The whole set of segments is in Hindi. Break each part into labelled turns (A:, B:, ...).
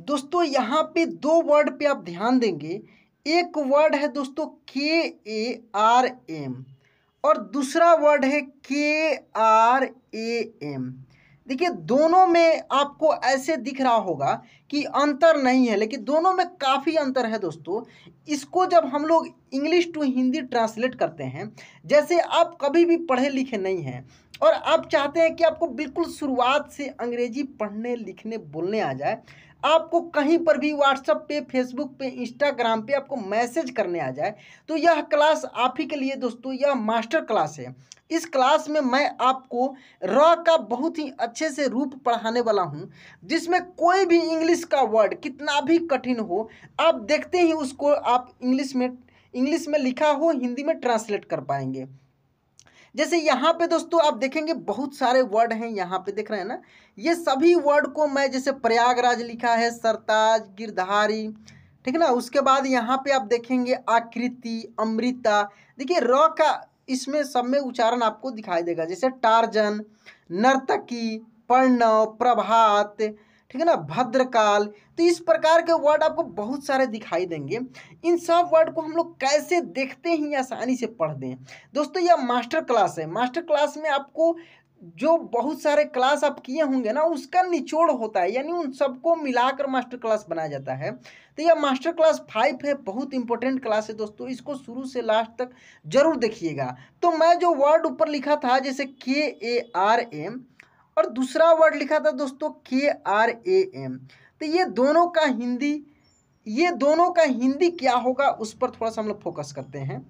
A: दोस्तों यहाँ पे दो वर्ड पे आप ध्यान देंगे। एक वर्ड है दोस्तों KARM और दूसरा वर्ड है KRAM। देखिए दोनों में आपको ऐसे दिख रहा होगा कि अंतर नहीं है, लेकिन दोनों में काफ़ी अंतर है दोस्तों। इसको जब हम लोग इंग्लिश टू हिंदी ट्रांसलेट करते हैं, जैसे आप कभी भी पढ़े लिखे नहीं हैं और आप चाहते हैं कि आपको बिल्कुल शुरुआत से अंग्रेजी पढ़ने लिखने बोलने आ जाए, आपको कहीं पर भी व्हाट्सएप पे, फेसबुक पे, इंस्टाग्राम पे आपको मैसेज करने आ जाए, तो यह क्लास आप ही के लिए दोस्तों। यह मास्टर क्लास है। इस क्लास में मैं आपको र का बहुत ही अच्छे से रूप पढ़ाने वाला हूं, जिसमें कोई भी इंग्लिश का वर्ड कितना भी कठिन हो, आप देखते ही उसको आप इंग्लिश में लिखा हो हिंदी में ट्रांसलेट कर पाएंगे। जैसे यहाँ पे दोस्तों आप देखेंगे बहुत सारे वर्ड हैं, यहाँ पे देख रहे हैं ना। ये सभी वर्ड को मैं, जैसे प्रयागराज लिखा है, सरताज, गिरधारी, ठीक है ना। उसके बाद यहाँ पे आप देखेंगे आकृति, अमृता। देखिए र का इसमें सब में उच्चारण आपको दिखाई देगा, जैसे टार्जन, नर्तकी, प्रणव, प्रभात, ठीक है ना, भद्रकाल। तो इस प्रकार के वर्ड आपको बहुत सारे दिखाई देंगे। इन सब वर्ड को हम लोग कैसे देखते ही आसानी से पढ़ दें। दोस्तों यह मास्टर क्लास है। मास्टर क्लास में आपको जो बहुत सारे क्लास आप किए होंगे ना, उसका निचोड़ होता है, यानी उन सबको मिलाकर मास्टर क्लास बनाया जाता है। तो यह मास्टर क्लास 5 है, बहुत इंपॉर्टेंट क्लास है दोस्तों। इसको शुरू से लास्ट तक जरूर देखिएगा। तो मैं जो वर्ड ऊपर लिखा था, जैसे KARM और दूसरा वर्ड लिखा था दोस्तों KRAM, तो ये दोनों का हिंदी क्या होगा उस पर थोड़ा सा हम लोग फोकस करते हैं।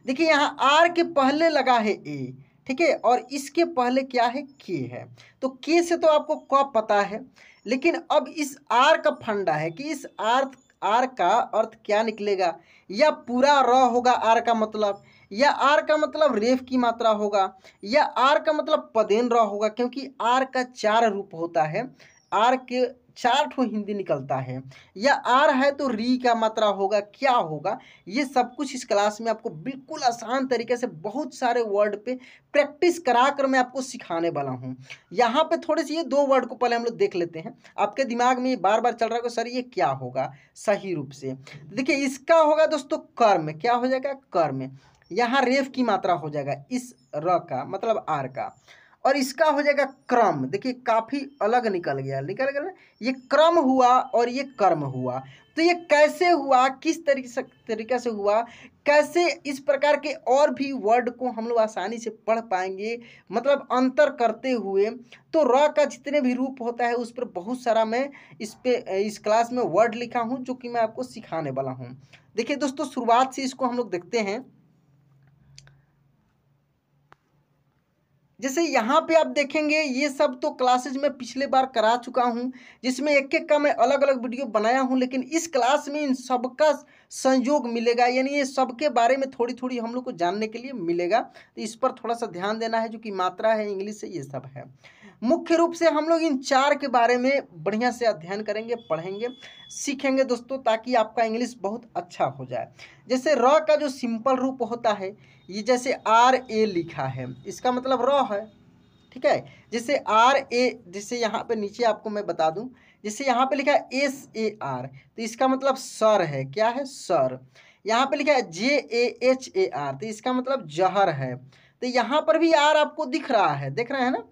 A: देखिए यहाँ आर के पहले लगा है ए, ठीक है, और इसके पहले क्या है, के है। तो के से तो आपको क पता है, लेकिन अब इस आर का फंडा है कि इस आर का अर्थ क्या निकलेगा। या पूरा र होगा आर का मतलब, या आर का मतलब रेफ की मात्रा होगा, या आर का मतलब पदेन र होगा, क्योंकि आर का 4 रूप होता है। आर के 4 ठो हिंदी निकलता है। या आर है तो री का मात्रा होगा, क्या होगा, ये सब कुछ इस क्लास में आपको बिल्कुल आसान तरीके से बहुत सारे वर्ड पे प्रैक्टिस करा कर मैं आपको सिखाने वाला हूँ। यहाँ पे थोड़े से ये दो वर्ड को पहले हम लोग देख लेते हैं। आपके दिमाग में बार बार चल रहा है कि सर ये क्या होगा सही रूप से। देखिए इसका होगा दोस्तों कर्म। क्या हो जाएगा, कर्म। यहाँ रेफ की मात्रा हो जाएगा इस र का, मतलब आर का। और इसका हो जाएगा क्रम। देखिए काफ़ी अलग निकल गया ना? ये क्रम हुआ और ये कर्म हुआ। तो ये कैसे हुआ, किस तरीके से हुआ, कैसे इस प्रकार के और भी वर्ड को हम लोग आसानी से पढ़ पाएंगे, मतलब अंतर करते हुए। तो र का जितने भी रूप होता है उस पर बहुत सारा मैं इस क्लास में वर्ड लिखा हूँ, जो कि मैं आपको सिखाने वाला हूँ। देखिए दोस्तों शुरुआत से इसको हम लोग देखते हैं। जैसे यहाँ पे आप देखेंगे, ये सब तो क्लासेज में पिछले बार करा चुका हूँ, जिसमें एक एक का मैं अलग अलग वीडियो बनाया हूँ, लेकिन इस क्लास में इन सबका संयोग मिलेगा, यानी ये सबके बारे में थोड़ी थोड़ी हम लोग को जानने के लिए मिलेगा। तो इस पर थोड़ा सा ध्यान देना है, जो कि मात्रा है, इंग्लिश से, ये सब है। मुख्य रूप से हम लोग इन 4 के बारे में बढ़िया से अध्ययन करेंगे, पढ़ेंगे, सीखेंगे दोस्तों, ताकि आपका इंग्लिश बहुत अच्छा हो जाए। जैसे र का जो सिंपल रूप होता है, ये जैसे RA लिखा है, इसका मतलब र है, ठीक है। जैसे RA, जैसे यहाँ पे नीचे आपको मैं बता दूं, जैसे यहाँ पे लिखा है SAR, तो इसका मतलब सर है। क्या है, सर। यहाँ पे लिखा है JAHAR, तो इसका मतलब जहर है। तो यहाँ पर भी आर आपको दिख रहा है, देख रहे हैं ना।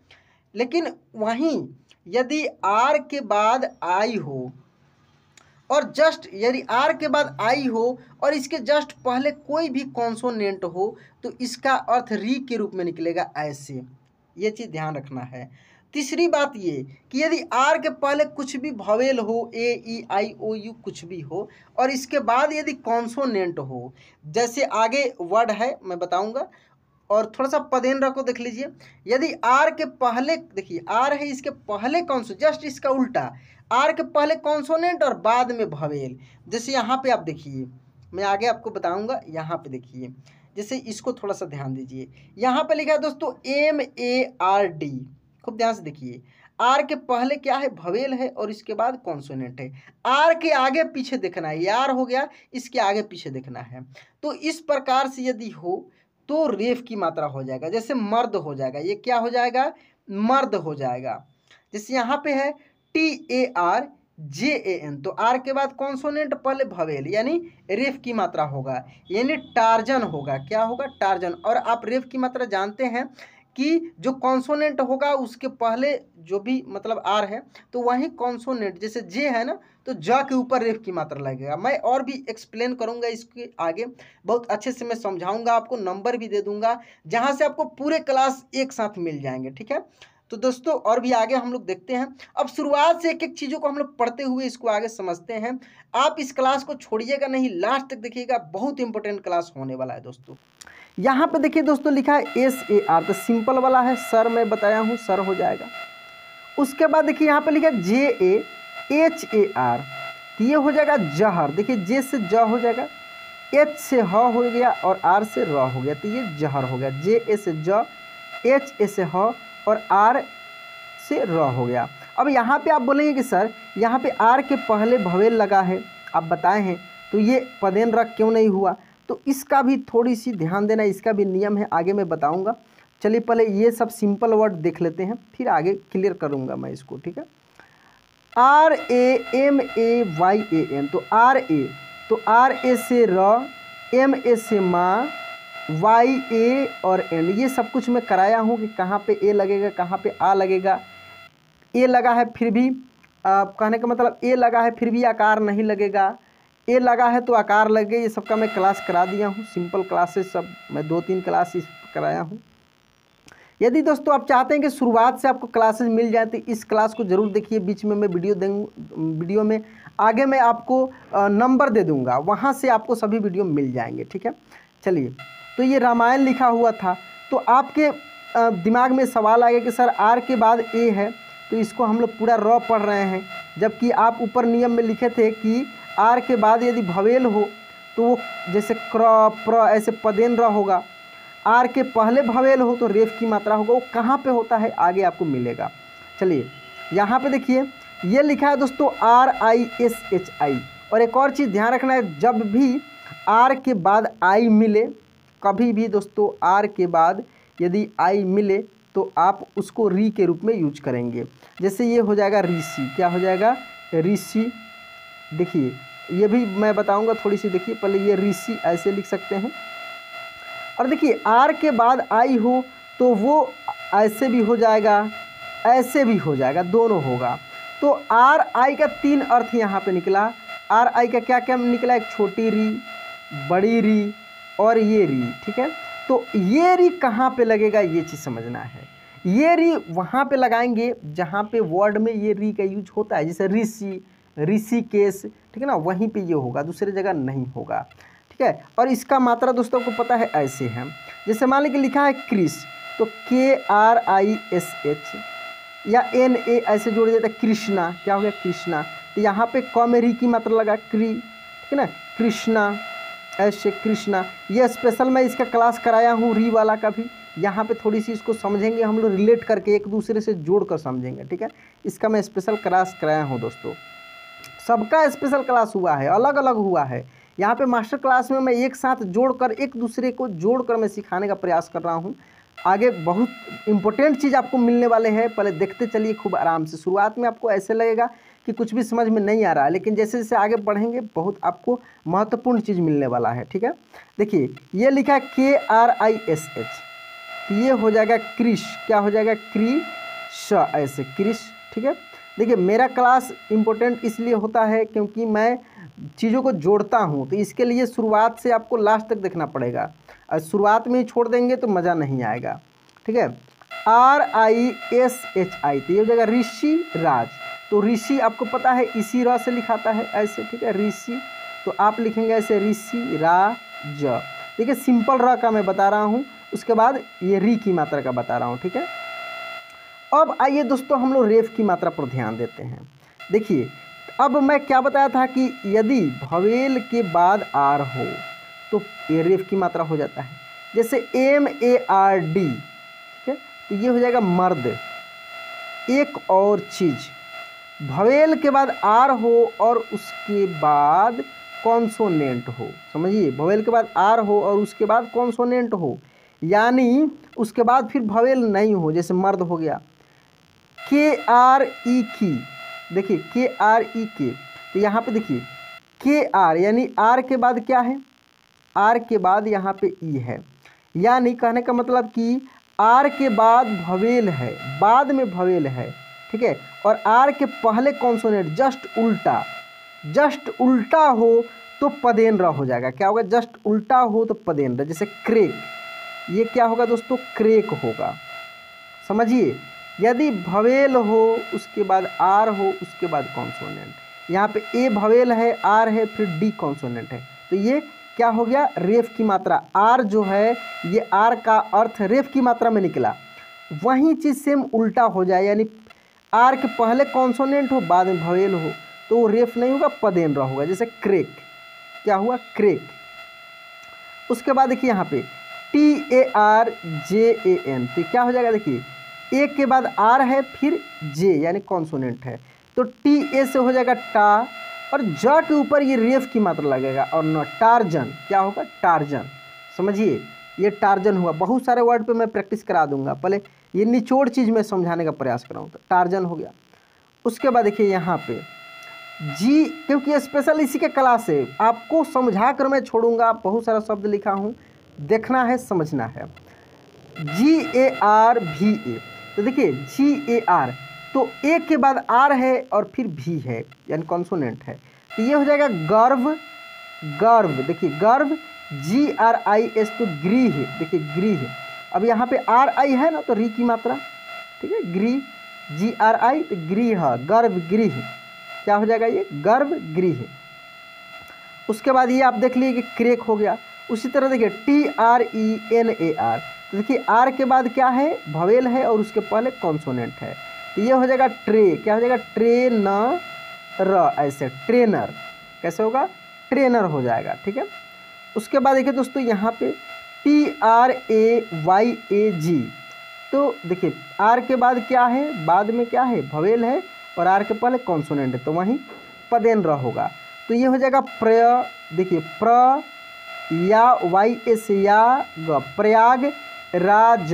A: लेकिन वहीं यदि आर के बाद आई हो, और जस्ट यदि आर के बाद आई हो और इसके जस्ट पहले कोई भी कॉन्सोनेंट हो, तो इसका अर्थ री के रूप में निकलेगा, ऐसे। ये चीज़ ध्यान रखना है। तीसरी बात ये कि यदि आर के पहले कुछ भी भवेल हो, AEIOU कुछ भी हो, और इसके बाद यदि कॉन्सोनेंट हो, जैसे आगे वर्ड है मैं बताऊंगा, और थोड़ा सा पदेन रखो, देख लीजिए। यदि आर के पहले, देखिए आर है, इसके पहले कौन, जस्ट इसका उल्टा, आर के पहले कॉन्सोनेंट और बाद में भवेल। जैसे यहाँ पे आप देखिए, मैं आगे आपको बताऊंगा। यहाँ पे देखिए, जैसे इसको थोड़ा सा ध्यान दीजिए। यहाँ पे लिखा है दोस्तों MARD, खूब ध्यान से देखिए। आर के पहले क्या है, भवेल है, और इसके बाद कॉन्सोनेंट है। आर के आगे पीछे देखना है, यार हो गया, इसके आगे पीछे देखना है। तो इस प्रकार से यदि हो तो रेफ की मात्रा हो जाएगा, जैसे मर्द हो जाएगा। ये क्या हो जाएगा, मर्द हो जाएगा। जैसे यहाँ पे है JAN। तो आर के बाद कॉन्सोनेंट पहले भवेल यानी रेफ की मात्रा होगा, यानी टार्जन होगा। क्या होगा? टार्जन। और आप रेफ की मात्रा जानते हैं कि जो कॉन्सोनेंट होगा उसके पहले जो भी मतलब आर है तो वहीं कॉन्सोनेंट, जैसे जे है ना तो ज के ऊपर रेफ की मात्रा लगेगा। मैं और भी एक्सप्लेन करूंगा इसके आगे, बहुत अच्छे से मैं समझाऊंगा, आपको नंबर भी दे दूंगा जहां से आपको पूरे क्लास एक साथ मिल जाएंगे। ठीक है, तो दोस्तों और भी आगे हम लोग देखते हैं। अब शुरुआत से एक एक चीज़ों को हम लोग पढ़ते हुए इसको आगे समझते हैं। आप इस क्लास को छोड़िएगा नहीं, लास्ट तक देखिएगा, बहुत इंपॉर्टेंट क्लास होने वाला है दोस्तों। यहाँ पे देखिए दोस्तों लिखा है SAR, तो सिंपल वाला है, सर मैं बताया हूँ, सर हो जाएगा। उसके बाद देखिए यहाँ पे लिखा है JAHAR, तो ये हो जाएगा जहर। देखिए जे से ज हो जाएगा, H से ह हो गया और R से र हो गया, तो ये जहर हो गया। JA से ज, HA से ह और R से र हो गया। अब यहाँ पे आप बोलेंगे कि सर यहाँ पे R के पहले भवेल लगा है, आप बताए हैं, तो ये पदेन रख क्यों नहीं हुआ? तो इसका भी थोड़ी सी ध्यान देना, इसका भी नियम है, आगे मैं बताऊंगा। चलिए पहले ये सब सिंपल वर्ड देख लेते हैं, फिर आगे क्लियर करूंगा मैं इसको। ठीक है, RAMAYAN, तो RA, तो RA से र, MA से माँ, YA और N, ये सब कुछ मैं कराया हूँ कि कहाँ पे A लगेगा, कहाँ पे A लगेगा। A लगा है फिर भी कहने का मतलब A लगा है फिर भी आकार नहीं लगेगा, A लगा है तो आकार लगे, ये सबका मैं क्लास करा दिया हूँ। सिंपल क्लासेस सब मैं 2-3 क्लास इस कराया हूँ। यदि दोस्तों आप चाहते हैं कि शुरुआत से आपको क्लासेस मिल जाए तो इस क्लास को ज़रूर देखिए। बीच में मैं वीडियो में आगे मैं आपको नंबर दे दूंगा, वहाँ से आपको सभी वीडियो मिल जाएंगे। ठीक है, चलिए, तो ये रामायण लिखा हुआ था, तो आपके दिमाग में सवाल आएगा कि सर आर के बाद ए है, तो इसको हम लोग पूरा र पढ़ रहे हैं, जबकि आप ऊपर नियम में लिखे थे कि आर के बाद यदि भवेल हो तो वो जैसे क्र, प्र, ऐसे पदेन र होगा। आर के पहले भवेल हो तो रेफ की मात्रा होगा। वो कहाँ पे होता है आगे आपको मिलेगा। चलिए यहाँ पे देखिए ये लिखा है दोस्तों RISHI। और एक और चीज़ ध्यान रखना है, जब भी आर के बाद आई मिले, कभी भी दोस्तों आर के बाद यदि आई मिले तो आप उसको री के रूप में यूज करेंगे। जैसे ये हो जाएगा ऋषि, क्या हो जाएगा? ऋषि। देखिए ये भी मैं बताऊंगा थोड़ी सी, देखिए पहले ये ऋषि ऐसे लिख सकते हैं। और देखिए आर के बाद आई हो तो वो ऐसे भी हो जाएगा, ऐसे भी हो जाएगा, दोनों होगा। तो आर आई का 3 अर्थ यहाँ पे निकला। आर आई का क्या क्या निकला? एक छोटी री, बड़ी री और ये री। ठीक है, तो ये री कहाँ पे लगेगा ये चीज़ समझना है। ये री वहाँ पे लगाएंगे जहाँ पे वर्ड में ये री का यूज होता है, जैसे ऋषि, ऋषिकेश, ठीक है ना, वहीं पे ये होगा, दूसरी जगह नहीं होगा। ठीक है, और इसका मात्रा दोस्तों को पता है ऐसे है, जैसे मान लीजिए लिखा है क्रिश, तो KRISH या NA ऐसे जोड़ देता है, कृष्णा, क्या हो गया? कृष्णा। तो यहाँ पे क में री की मात्रा लगा, क्री, ठीक है ना, कृष्णा, ऐसे कृष्णा। ये स्पेशल मैं इसका क्लास कराया हूँ री वाला का भी, यहाँ पे थोड़ी सी इसको समझेंगे हम लोग, रिलेट करके एक दूसरे से जोड़ कर समझेंगे। ठीक है, इसका मैं स्पेशल क्लास कराया हूँ दोस्तों। सबका स्पेशल क्लास हुआ है, अलग अलग हुआ है। यहाँ पे मास्टर क्लास में मैं एक साथ जोड़कर, एक दूसरे को जोड़कर मैं सिखाने का प्रयास कर रहा हूँ। आगे बहुत इंपॉर्टेंट चीज़ आपको मिलने वाले हैं, पहले देखते चलिए खूब आराम से। शुरुआत में आपको ऐसे लगेगा कि कुछ भी समझ में नहीं आ रहा है, लेकिन जैसे जैसे आगे बढ़ेंगे बहुत आपको महत्वपूर्ण चीज़ मिलने वाला है। ठीक है, देखिए ये लिखा है KRISH, तो ये हो जाएगा क्रिश, क्या हो जाएगा? क्रिश, ऐसे क्रिश। ठीक है, देखिए मेरा क्लास इम्पोर्टेंट इसलिए होता है क्योंकि मैं चीज़ों को जोड़ता हूँ, तो इसके लिए शुरुआत से आपको लास्ट तक देखना पड़ेगा, और शुरुआत में ही छोड़ देंगे तो मज़ा नहीं आएगा। ठीक है, RISHI, तो ये हो जाएगा ऋषि राज। तो ऋषि आपको पता है इसी र से लिखाता है ऐसे। ठीक है, ऋषि, तो आप लिखेंगे ऐसे ऋषि राज। देखिए सिंपल र का मैं बता रहा हूँ, उसके बाद ये री की मात्रा का बता रहा हूँ। ठीक है, अब आइए दोस्तों हम लोग रेफ की मात्रा पर ध्यान देते हैं। देखिए अब मैं क्या बताया था कि यदि भवेल के बाद आर हो तो ये रेफ की मात्रा हो जाता है, जैसे MARD। ठीक है, तो ये हो जाएगा मर्द। एक और चीज़, भवेल के बाद आर हो और उसके बाद कॉन्सोनेंट हो, समझिए, भवेल के बाद आर हो और उसके बाद कॉन्सोनेंट हो, यानी उसके बाद फिर भवेल नहीं हो, जैसे मर्द हो गया KRE की, देखिए KREK, तो यहाँ पे देखिए KR यानी R के बाद क्या है, R के बाद यहाँ पे E है, यानी कहने का मतलब कि R के बाद भवेल है, बाद में भवेल है, ठीक है, और R के पहले कॉन्सोनेंट जस्ट उल्टा हो तो पदेन र हो जाएगा। क्या होगा, जस्ट उल्टा हो तो पदेन र, जैसे क्रेक, ये क्या होगा दोस्तों, क्रेक होगा। समझिए, यदि भवेल हो उसके बाद आर हो उसके बाद कॉन्सोनेंट, यहाँ पे ए भवेल है, आर है, फिर डी कॉन्सोनेंट है, तो ये क्या हो गया, रेफ की मात्रा। आर जो है ये आर का अर्थ रेफ की मात्रा में निकला, वही चीज़ सेम उल्टा हो जाए, यानी आर के पहले कॉन्सोनेंट हो बाद में भवेल हो तो वो रेफ नहीं होगा, पदेन र होगा, जैसे क्रेक, क्या हुआ, क्रेक। उसके बाद देखिए यहाँ पे TARJAN, तो क्या हो जाएगा, देखिए ए के बाद आर है फिर जे यानी कॉन्सोनेंट है, तो TA से हो जाएगा टा, और ज के ऊपर ये रेफ की मात्रा लगेगा और न टार्जन, क्या होगा, टार्जन। समझिए, ये टार्जन हुआ। बहुत सारे वर्ड पे मैं प्रैक्टिस करा दूंगा, पहले ये निचोड़ चीज़ में समझाने का प्रयास कर रहा हूँ, तो टार्जन हो गया। उसके बाद देखिए यहाँ पे जी, क्योंकि स्पेशल इसी के क्लास है, आपको समझा कर मैं छोड़ूंगा, बहुत सारा शब्द लिखा हूँ, देखना है समझना है। GARVA, तो देखिए GAR, तो ए के बाद आर है और फिर भी है यानी कॉन्सोनेंट है, तो ये हो जाएगा गर्व। देखिए गर्व, GRIS, तो गृह, देखिए गृह। अब यहाँ पे RI है ना, तो री की मात्रा, ठीक है, गृह, GRI, तो गृह, गर्भ गृह, क्या हो जाएगा, ये गर्भ गृह। उसके बाद ये आप देख लीजिए कि क्रेक हो गया। उसी तरह देखिए TRENAR, तो देखिए आर के बाद क्या है, भवेल है और उसके पहले कॉन्सोनेंट है, तो ये हो जाएगा ट्रे, क्या हो जाएगा, ट्रेनर, ऐसे ट्रेनर, कैसे होगा, ट्रेनर हो जाएगा, ठीक है। उसके बाद देखिए दोस्तों यहाँ पे TRAYAG, तो देखिए आर के बाद क्या है, बाद में क्या है, भवेल है और आर के पहले कॉन्सोनेंट है, तो वहीं पदेन र होगा, तो ये हो जाएगा देखिए या YS या ग, प्रयाग राज।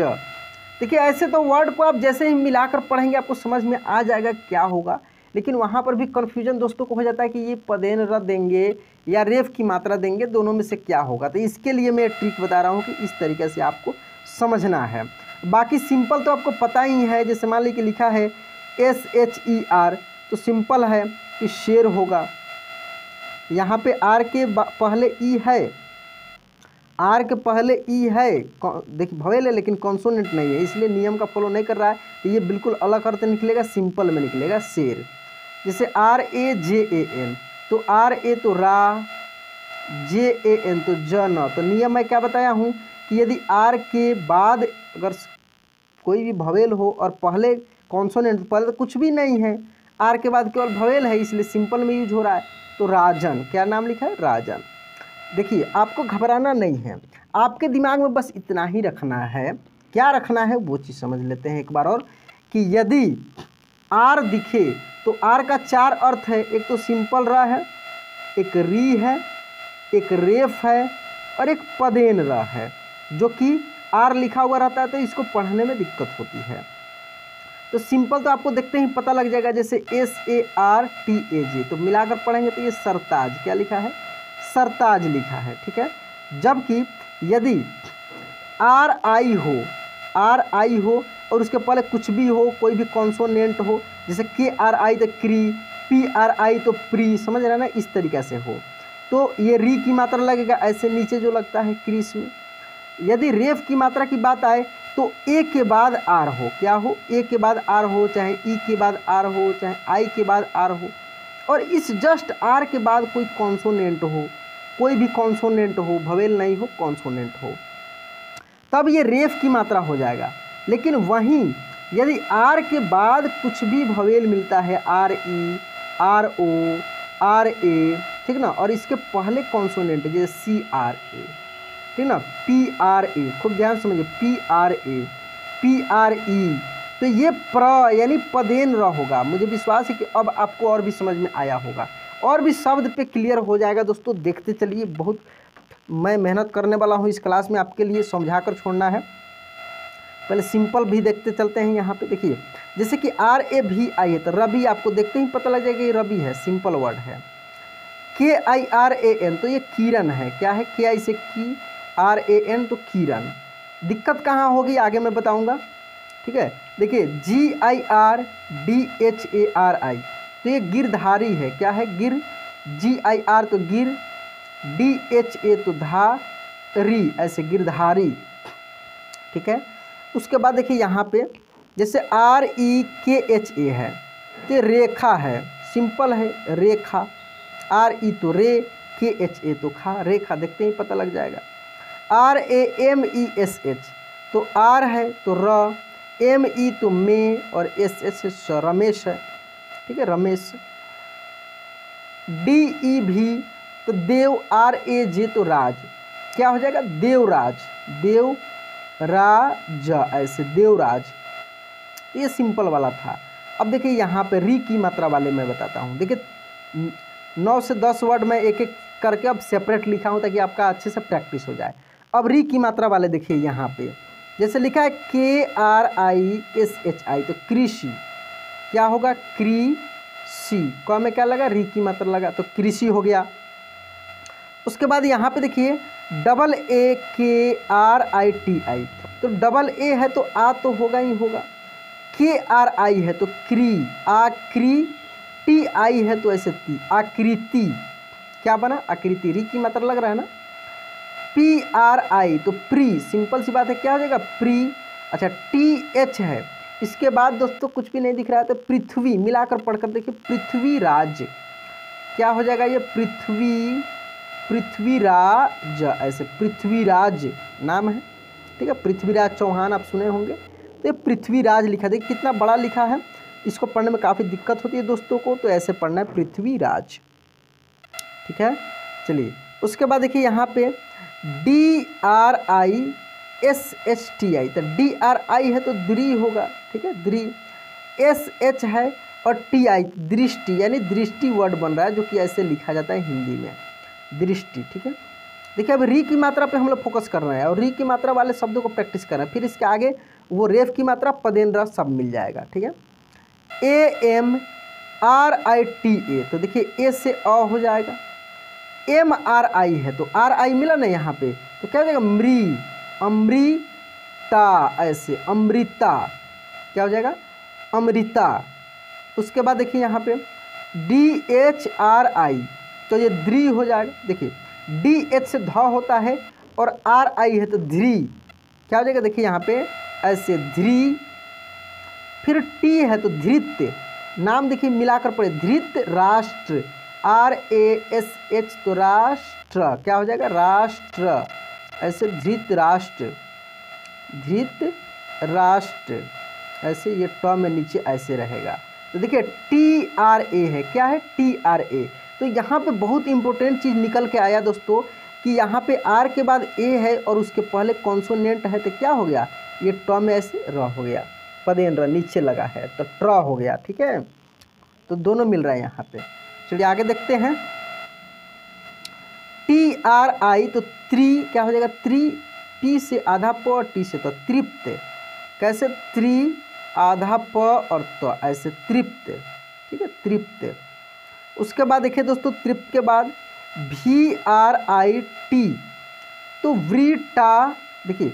A: देखिए ऐसे तो वर्ड को आप जैसे ही मिलाकर पढ़ेंगे आपको समझ में आ जाएगा क्या होगा, लेकिन वहाँ पर भी कन्फ्यूजन दोस्तों को हो जाता है कि ये पदेन र देंगे या रेफ की मात्रा देंगे, दोनों में से क्या होगा। तो इसके लिए मैं ट्रिक बता रहा हूँ कि इस तरीके से आपको समझना है। बाकी सिंपल तो आपको पता ही है, जैसे मान लीजिए कि लिखा है SHER, तो सिंपल है कि शेर होगा। यहाँ पे आर के पहले ई है, आर के पहले ई है, देखिए भवेल है लेकिन कॉन्सोनेंट नहीं है, इसलिए नियम का फॉलो नहीं कर रहा है, तो ये बिल्कुल अलग अर्थ निकलेगा, सिंपल में निकलेगा शेर। जैसे RAJAN, तो RA तो रा, JAN तो जन, तो नियम मैं क्या बताया हूँ कि यदि आर के बाद अगर कोई भी भवेल हो और पहले कॉन्सोनेंट, पहले तो कुछ भी नहीं है, आर के बाद केवल भवेल है, इसलिए सिंपल में यूज हो रहा है, तो राजन, क्या नाम लिखा है, राजन। देखिए आपको घबराना नहीं है, आपके दिमाग में बस इतना ही रखना है, क्या रखना है वो चीज़ समझ लेते हैं एक बार और, कि यदि आर दिखे तो आर का 4 अर्थ है, एक तो सिंपल रा है, एक री है, एक रेफ है और एक पदेन रा है, जो कि आर लिखा हुआ रहता है तो इसको पढ़ने में दिक्कत होती है। तो सिंपल तो आपको देखते ही पता लग जाएगा, जैसे SARTAJ, तो मिलाकर पढ़ेंगे तो ये सरताज, क्या लिखा है, सरताज लिखा है, ठीक है। जबकि यदि RI हो और उसके पहले कुछ भी हो, कोई भी कॉन्सोनेंट हो, जैसे KRI तो क्री, PRI तो प्री, समझ रहे हैं ना, इस तरीके से हो, तो ये री की मात्रा लगेगा, ऐसे नीचे जो लगता है क्रीस में। यदि रेफ की मात्रा की बात आए तो ए के बाद आर हो, क्या हो, ए के बाद आर हो, चाहे ई के बाद आर हो, चाहे आई के बाद आर हो, और इस जस्ट आर के बाद कोई कॉन्सोनेंट हो, कोई भी कॉन्सोनेंट हो, भवेल नहीं हो, कॉन्सोनेंट हो, तब ये रेफ की मात्रा हो जाएगा। लेकिन वहीं यदि आर के बाद कुछ भी भवेल मिलता है, RE, RO, RA, ठीक ना, और इसके पहले कॉन्सोनेंट जैसे CRA, ठीक ना, PRA, खूब ध्यान समझिए, PRA, PRE, तो ये यानी पदेन र होगा। मुझे विश्वास है कि अब आपको और भी समझ में आया होगा, और भी शब्द पे क्लियर हो जाएगा दोस्तों, देखते चलिए, बहुत मैं मेहनत करने वाला हूँ इस क्लास में, आपके लिए समझा कर छोड़ना है। पहले सिंपल भी देखते चलते हैं। यहाँ पे देखिए जैसे कि RAVI है तो रवि, आपको देखते ही पता लग जाएगा ये रवि है, सिंपल वर्ड है। KIRAN तो ये किरण है, क्या है, KI से की, RAN तो किरण। दिक्कत कहाँ होगी आगे मैं बताऊंगा, ठीक है। देखिए GIRDHARI तो ये गिरधारी है, क्या है, गिर, GIR तो गिर, DHA तो धारी, ऐसे गिरधारी, ठीक है। उसके बाद देखिए यहाँ पे जैसे REKHA है तो ये रेखा है, सिंपल है, रेखा, RE तो रे, KHA तो खा, रेखा, देखते ही पता लग जाएगा। RAMESH तो R है तो र, ME तो में, और SH है रमेश है, ठीक है, रमेश। DEV तो देव, RAJ तो राज, क्या हो जाएगा, देवराज, देवराज, ऐसे देवराज। ये सिंपल वाला था। अब देखिए यहाँ पे री की मात्रा वाले मैं बताता हूँ। देखिए 9 से 10 वर्ड मैं एक एक करके अब सेपरेट लिखा हूँ ताकि आपका अच्छे से प्रैक्टिस हो जाए। अब री की मात्रा वाले देखिए यहाँ पे जैसे लिखा है KRISHI तो कृषि, क्या होगा, कृषि, क में क्या लगा, री की मात्रा लगा तो कृषि हो गया। उसके बाद यहाँ पे देखिए AAKRITI तो डबल ए है तो आ तो होगा ही होगा, KRI है तो क्री, आकृ, TI है तो ऐसे ती, आकृति, क्या बना, आकृति, री की मात्रा लग रहा है ना। PRI तो प्री, सिंपल सी बात है, क्या हो जाएगा, प्री। अच्छा TH है, इसके बाद दोस्तों कुछ भी नहीं दिख रहा है तो पृथ्वी, मिलाकर पढ़कर देखिए, पृथ्वीराज, क्या हो जाएगा ये, पृथ्वी, पृथ्वीराज, ऐसे पृथ्वीराज नाम है, ठीक है, पृथ्वीराज चौहान आप सुने होंगे, तो ये पृथ्वीराज लिखा, देखिए कितना बड़ा लिखा है, इसको पढ़ने में काफ़ी दिक्कत होती है दोस्तों को, तो ऐसे पढ़ना है पृथ्वीराज, ठीक है। चलिए उसके बाद देखिए यहाँ पे DRISHTI तो DRI है तो द्रि होगा, ठीक है, द्रि, SH है और TI दृष्टि, यानी दृष्टि वर्ड बन रहा है जो कि ऐसे लिखा जाता है हिंदी में, दृष्टि, ठीक है। देखिए अब री की मात्रा पे हम लोग फोकस कर रहे हैं और री की मात्रा वाले शब्दों को प्रैक्टिस कर रहे हैं, फिर इसके आगे वो रेफ की मात्रा, पदेन्द्र सब मिल जाएगा, ठीक है। AMRITA तो देखिए ए से अ हो जाएगा, MRI है तो RI मिला ना यहाँ पे तो क्या हो जाएगा, मृ, अमृता, ऐसे अमृता, क्या हो जाएगा, अमृता। उसके बाद देखिए यहाँ पे DHRI तो ये द्रि हो जाएगा, देखिए DH से ध होता है और RI है तो ध्री, क्या हो जाएगा, देखिए यहाँ पे ऐसे ध्री। फिर T है तो धृत, नाम देखिए मिलाकर पढ़े, धृत राष्ट्र, RASH तो राष्ट्र, क्या हो जाएगा, राष्ट्र, ऐसे धृत राष्ट्र, धृत राष्ट्र, ऐसे ये ट में नीचे ऐसे रहेगा। तो देखिए TRA है, क्या है, TRA। तो यहाँ पे बहुत इंपॉर्टेंट चीज़ निकल के आया दोस्तों कि यहाँ पे R के बाद A है और उसके पहले कॉन्सोनेंट है तो क्या हो गया, ये ट में ऐसे र हो गया, पदेन्द्र नीचे लगा है तो ट्र हो गया, ठीक है। तो दोनों मिल रहा है यहाँ पे। चलिए आगे देखते हैं, TRI तो त्रि, क्या हो जाएगा, त्रि, P से आधा प और T से तो तृप्त, कैसे, त्रि आधा प और तो ऐसे तृप्त, ठीक है, तृप्त। उसके बाद देखिए दोस्तों तृप्त के बाद VRIT तो वृटा, देखिए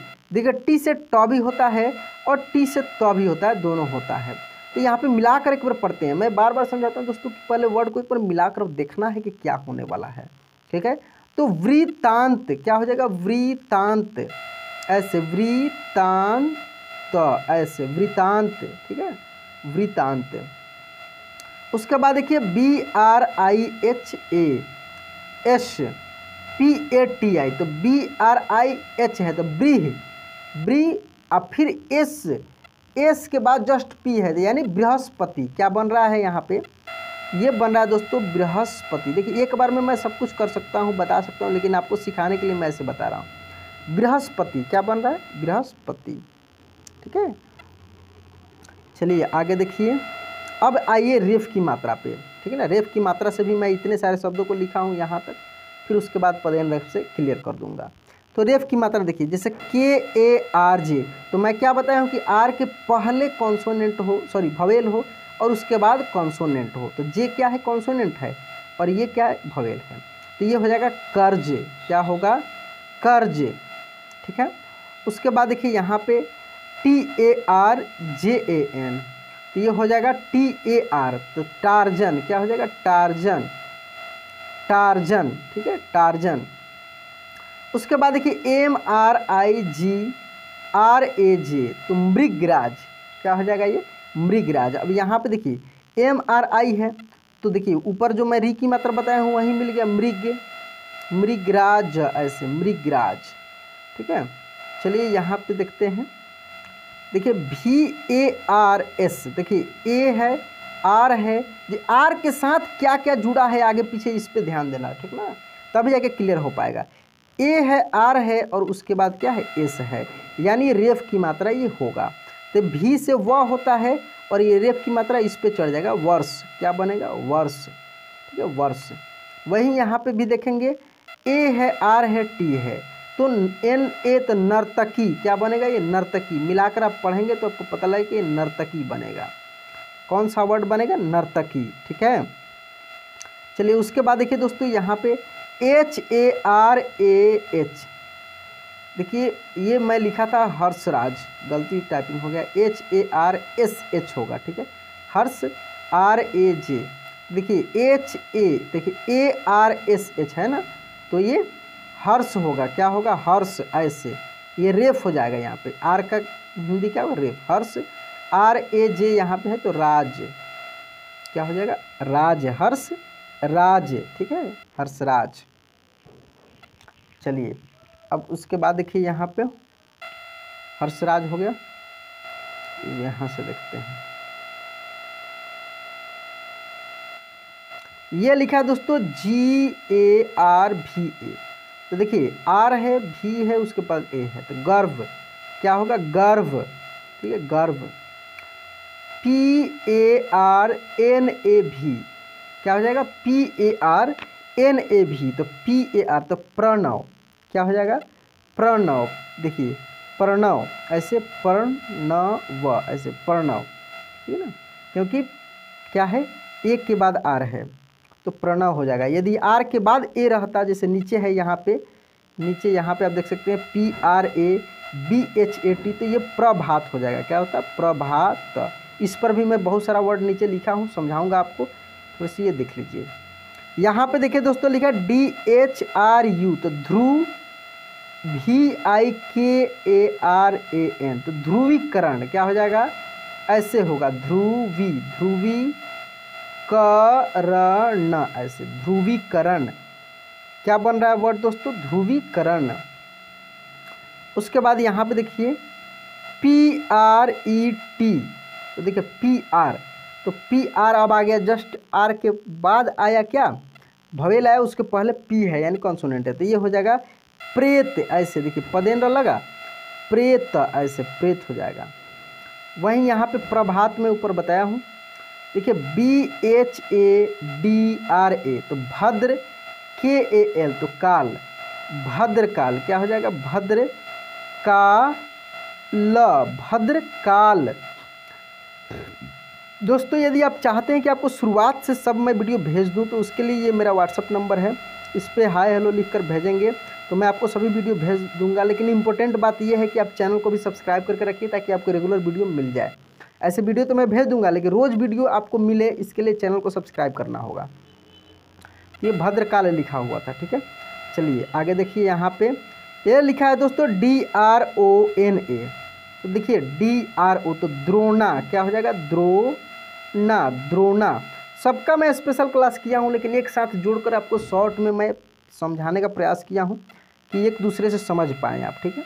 A: T से ट भी होता है और T से त भी होता है, दोनों होता है। तो यहाँ पे मिलाकर एक बार पढ़ते हैं, मैं बार बार समझाता हूँ दोस्तों कि पहले वर्ड को एक बार मिलाकर देखना है कि क्या होने वाला है, ठीक है। तो वृतांत, क्या हो जाएगा, वृतांत, ऐसे वृतांत, ऐसे वृतांत, ठीक है, वृतांत। उसके बाद देखिए BRIHASPATI तो BRIH है तो ब्रीह, ब्री, और फिर एस के बाद जस्ट P है यानी बृहस्पति, क्या बन रहा है यहाँ पे, ये बन रहा है दोस्तों बृहस्पति। देखिए एक बार में मैं सब कुछ कर सकता हूँ, बता सकता हूँ, लेकिन आपको सिखाने के लिए मैं ऐसे बता रहा हूँ। बृहस्पति क्या बन रहा है, बृहस्पति, ठीक है। चलिए आगे देखिए, अब आइए रेफ की मात्रा पे, ठीक है ना। रेफ की मात्रा से भी मैं इतने सारे शब्दों को लिखा हूँ यहाँ तक, फिर उसके बाद पदेन्द्र रेफ से क्लियर कर दूंगा। तो रेफ की मात्रा देखिए, जैसे KARJ, तो मैं क्या बताया हूँ कि आर के पहले कॉन्सोनेंट हो, सॉरी भवेल हो, और उसके बाद कॉन्सोनेंट हो। तो जे क्या है, कॉन्सोनेंट है, और ये क्या है, भवेल है। तो ये हो जाएगा कर्ज, क्या होगा, कर्ज, ठीक है। उसके बाद देखिए यहाँ पे TARJAN, तो ये हो जाएगा TAR, तो टार्जन, क्या हो जाएगा, टार्जन, टार्जन, ठीक है, टार्जन। उसके बाद देखिए MRIGRAJ, तो मृगराज, क्या हो जाएगा, ये मृगराज। अब यहाँ पे देखिए MRI है, तो देखिए ऊपर जो मैं री की मात्रा बताया हूँ वहीं मिल गया, मृगराज, ऐसे मृगराज, ठीक है। चलिए यहाँ पे देखते हैं, देखिए VARS, देखिए A है, R है, ये R के साथ क्या क्या जुड़ा है आगे पीछे, इस पे ध्यान देना, ठीक ना, तभी जाके क्लियर हो पाएगा। A है, R है, और उसके बाद क्या है, S है, यानी रेफ की मात्रा ये होगा। तो V से व होता है, और ये रेफ की मात्रा इस पे चढ़ जाएगा, वर्ष, क्या बनेगा, वर्ष, ठीक है, वर्ष। वहीं यहाँ पे भी देखेंगे A है, R है, T है, तो NA, तो नर्तकी, क्या बनेगा, ये नर्तकी। मिलाकर आप पढ़ेंगे तो आपको पता लगेगा कि ये नर्तकी बनेगा। कौन सा वर्ड बनेगा, नर्तकी, ठीक है। चलिए उसके बाद देखिए दोस्तों यहाँ पे HARAH, देखिए ये मैं लिखा था हर्षराज, गलती टाइपिंग हो गया, HARSH होगा, ठीक है, हर्ष, RAJ, देखिए HA, देखिए ARSH है ना, तो ये हर्ष होगा, क्या होगा, हर्ष, ऐसे ये रेफ हो जाएगा। यहाँ पे आर का हिंदी क्या होगा, रेफ, हर्ष, RAJ यहाँ पे है, तो राज, क्या हो जाएगा, राज, हर्ष राज, ठीक है, हर्षराज। चलिए अब उसके बाद देखिए यहाँ पे हर्षराज हो गया, यहाँ से देखते हैं, ये लिखा है दोस्तों GARVA, तो देखिए R है, V है, उसके पास A है, तो गर्व, क्या होगा, गर्व, ठीक है, गर्व। PARNAV, क्या हो जाएगा, PARNAV, तो PAR, तो प्रणव, क्या हो जाएगा, प्रणव, देखिए प्रणव, ऐसे प्रणव, ऐसे प्रणव, ठीक है ना, क्योंकि क्या है, एक के बाद आर है, तो प्रणव हो जाएगा। यदि आर के बाद ए रहता, जैसे नीचे है, यहाँ पे नीचे यहाँ पे आप देख सकते हैं PRABHAT, तो ये प्रभात हो जाएगा, क्या होता है, प्रभात। इस पर भी मैं बहुत सारा वर्ड नीचे लिखा हूँ, समझाऊंगा आपको, तो इसे ये देख लीजिए। यहाँ पे देखिए दोस्तों लिखा DHRU, तो ध्रुव, VIKARAN, तो ध्रुवीकरण, क्या हो जाएगा, ऐसे होगा, ध्रुवीकरण, ऐसे ध्रुवीकरण, क्या बन रहा है वर्ड दोस्तों, ध्रुवीकरण। उसके बाद यहाँ पे देखिए PRET, तो देखिए PR, तो PR अब आ गया, जस्ट R के बाद आया क्या, भवेल आया, उसके पहले P है, यानी कॉन्सोनेंट है, तो ये हो जाएगा प्रेत, ऐसे देखिए पदेन्द्र लगा, प्रेत, ऐसे प्रेत हो जाएगा। वहीं यहाँ पे प्रभात में ऊपर बताया हूँ, देखिए BHADRA, तो भद्र, KAL, तो काल, भद्रकाल, क्या हो जाएगा, भद्र काल, भद्रकाल। दोस्तों यदि आप चाहते हैं कि आपको शुरुआत से सब मैं वीडियो भेज दूं, तो उसके लिए ये मेरा व्हाट्सअप नंबर है, इस पर हाय हेलो लिखकर भेजेंगे तो मैं आपको सभी वीडियो भेज दूंगा। लेकिन इंपॉर्टेंट बात यह है कि आप चैनल को भी सब्सक्राइब करके रखिए, ताकि आपको रेगुलर वीडियो मिल जाए। ऐसे वीडियो तो मैं भेज दूंगा, लेकिन रोज़ वीडियो आपको मिले, इसके लिए चैनल को सब्सक्राइब करना होगा। ये भद्रकाल लिखा हुआ था, ठीक है। चलिए आगे देखिए, यहाँ पे ये लिखा है दोस्तों DRONA, तो देखिए DRO, तो द्रोणा, क्या हो जाएगा, द्रोणा, द्रोणा। सबका मैं स्पेशल क्लास किया हूँ, लेकिन एक साथ जोड़कर आपको शॉर्ट में मैं समझाने का प्रयास किया हूँ कि एक दूसरे से समझ पाएँ आप, ठीक है।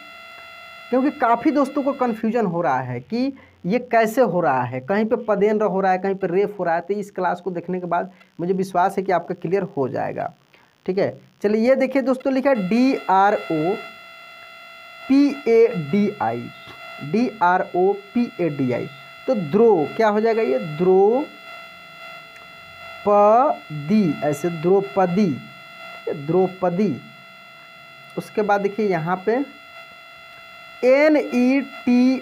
A: क्योंकि काफ़ी दोस्तों को कन्फ्यूजन हो रहा है कि ये कैसे हो रहा है, कहीं पे पदेन्द्र हो रहा है, कहीं पे रेफ हो रहा है। तो इस क्लास को देखने के बाद मुझे विश्वास है कि आपका क्लियर हो जाएगा, ठीक है। चलिए ये देखिए दोस्तों, लिखा है DROPADI, तो द्रो, क्या हो जाएगा, ये द्रौपदी, ऐसे द्रौपदी, द्रौपदी। उसके बाद देखिए यहाँ पे NETRADAN,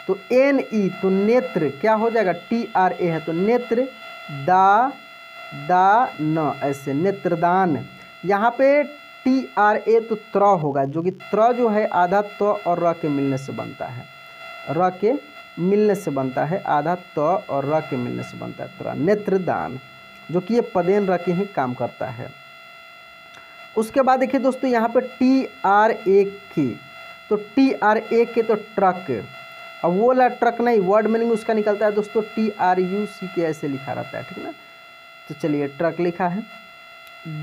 A: तो NE तो नेत्र क्या हो जाएगा, TRA है तो नेत्र, दान ऐसे नेत्रदान। यहाँ पे TRA तो त्र होगा, जो कि त्र जो है आधा त और र के मिलने से बनता है, र के मिलने से बनता है, आधा त और र के मिलने से बनता है त्र, नेत्रदान, जो कि ये पदेन र के ही काम करता है। उसके बाद देखिए दोस्तों यहाँ पे TRAK, तो TRAK तो ट्रक, अब वो वाला ट्रक नहीं, वर्ड मीनिंग उसका निकलता है दोस्तों TRUCK ऐसे लिखा रहता है, ठीक ना। तो चलिए ट्रक लिखा है।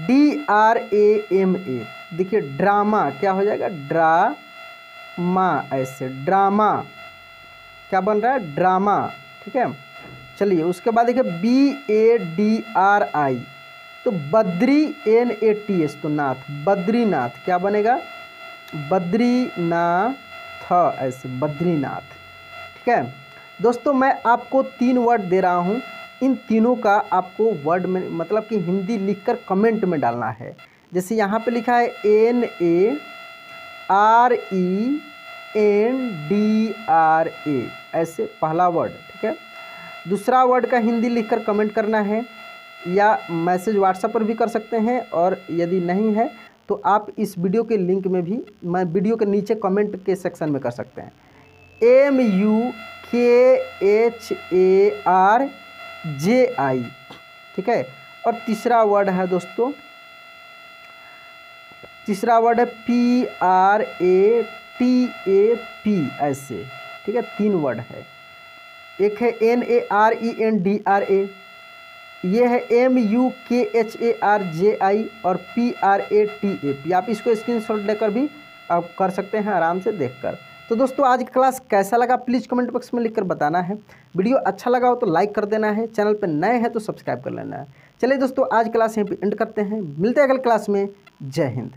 A: DRAMA, देखिए ड्रामा क्या हो जाएगा, ड्रामा ऐसे, ड्रामा क्या बन रहा है, ड्रामा, ठीक है। चलिए उसके बाद देखिए BADRI, तो बद्री, NATS तो नाथ, बद्रीनाथ क्या बनेगा, बद्रीनाथ ऐसे, बद्रीनाथ, ठीक है। दोस्तों मैं आपको 3 वर्ड दे रहा हूँ, इन तीनों का आपको वर्ड में मतलब कि हिंदी लिखकर कमेंट में डालना है। जैसे यहाँ पे लिखा है NARENDRA ऐसे पहला वर्ड, ठीक है। दूसरा वर्ड का हिंदी लिखकर कमेंट करना है, या मैसेज व्हाट्सएप पर भी कर सकते हैं, और यदि नहीं है तो आप इस वीडियो के लिंक में भी, मैं वीडियो के नीचे कमेंट के सेक्शन में कर सकते हैं। MUKHARJI, ठीक है। और तीसरा वर्ड है दोस्तों, तीसरा वर्ड है PRATAP ऐसे, ठीक है। 3 वर्ड है, एक है NARENDRA, ये है MUKHARJI और PRATAP। आप इसको स्क्रीनशॉट लेकर भी आप कर सकते हैं आराम से देखकर। तो दोस्तों आज की क्लास कैसा लगा प्लीज़ कमेंट बॉक्स में लिखकर बताना है। वीडियो अच्छा लगा हो तो लाइक कर देना है, चैनल पर नए हैं तो सब्सक्राइब कर लेना है। चलिए दोस्तों आज क्लास यहीं पे एंड करते हैं, मिलते हैं अगली क्लास में। जय हिंद।